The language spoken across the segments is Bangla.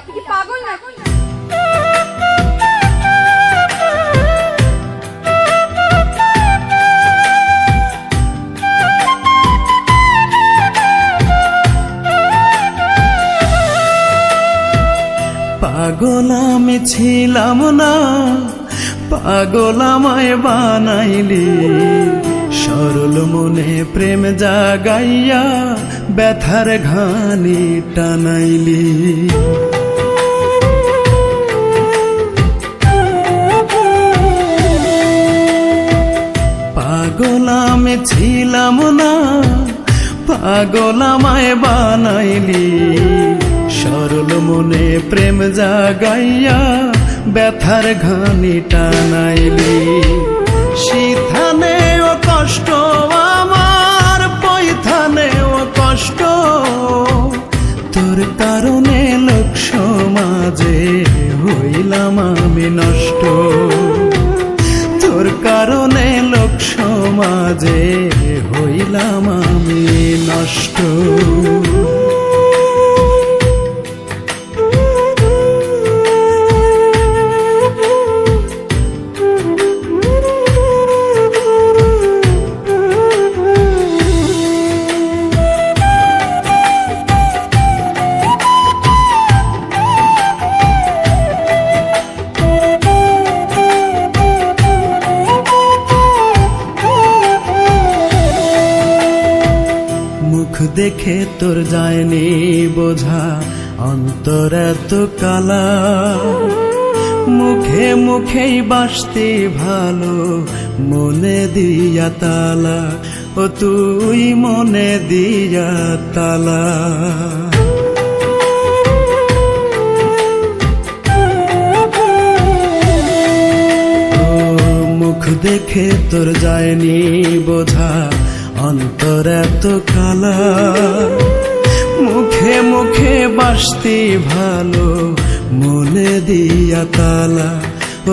আপনি কি পাগল নাকি? পাগল আমি ছিলাম না, পাগল আমায় বানাইলি, সরল মনে প্রেম জাগাইয়া ব্যথার ঘানি টানাইলি। পাগল আমি ছিলাম না, পাগল আমায় বানাইলি, সরল মনে প্রেম জাগাইয়া ব্যথার ঘানি টানাইলি। শীথানে ও কষ্ট আমার, পৈথানে ও কষ্ট, তোর কারণে লোক সমাজে হইলাম আমি নষ্ট। তোর কারণে লোক সমাজে হইলাম আমি নষ্ট। মুখ দেখে তোর যায়নি বোঝা, অন্তর এত কালা, মুখে মুখেই বাসতে ভালো, মনে দিয়া তালা, ও তুই মনে দিয়া তালা। মুখ দেখে তোর যায়নি বোঝা, অন্তর এত কালা, মুখে মুখে বাসতে ভালো, মনে দিয়া তালা,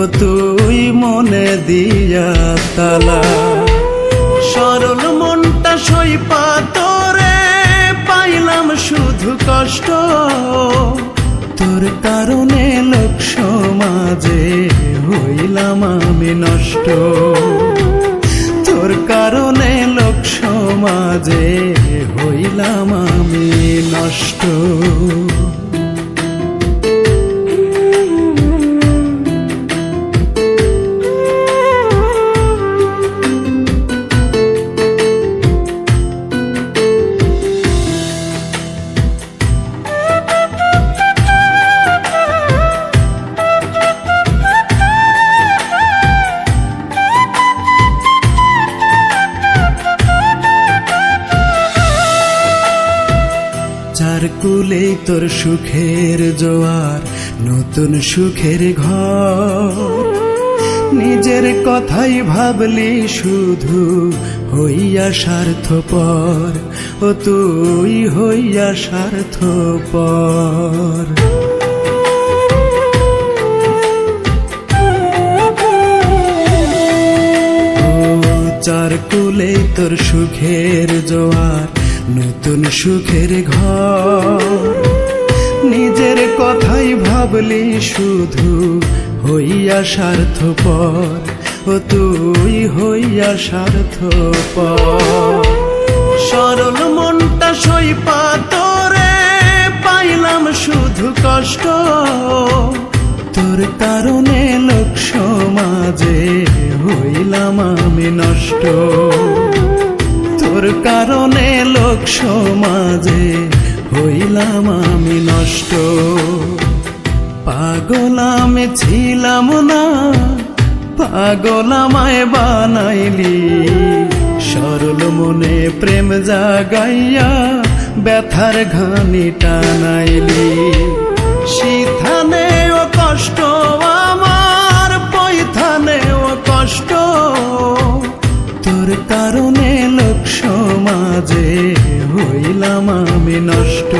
ও তুই মনে দিয়া তালা। সরল মনটা সইপা তোরে পাইলাম শুধু কষ্ট, তোর কারণে লোক সমাজে হইলাম আমি নষ্ট। তোর কারণে লোক সমাজে হইলাম আমি নষ্ট। চার কুলে তোর সুখের জোয়ার, নতুন সুখের ঘর, নিজের কথাই ভাবলি শুধু হইয়া স্বার্থপর, ও তুই হইয়া স্বার্থপর। চার কুলে তোর সুখের জোয়ার, নতুন সুখের ঘর, নিজের কথাই ভাবলি শুধু হইয়া স্বার্থপর, ও তুই হইয়া স্বার্থপর। সরল মনটা সইপা তোরে পাইলাম শুধু কষ্ট, তোর কারণে লোক সমাজে হইলাম আমি নষ্ট। তোর কারণে লোক সমাজে হইলাম আমি নষ্ট। পাগল আমি ছিলাম না, পাগল আমায় বানাইলি, সরল মনে প্রেম জাগাইয়া ব্যথার ঘানি টানাইলি। শীথানে ও কষ্ট আমার, পৈথানে ও কষ্ট, তোর কারণে লোক সমাজে হইলাম আমি নষ্ট।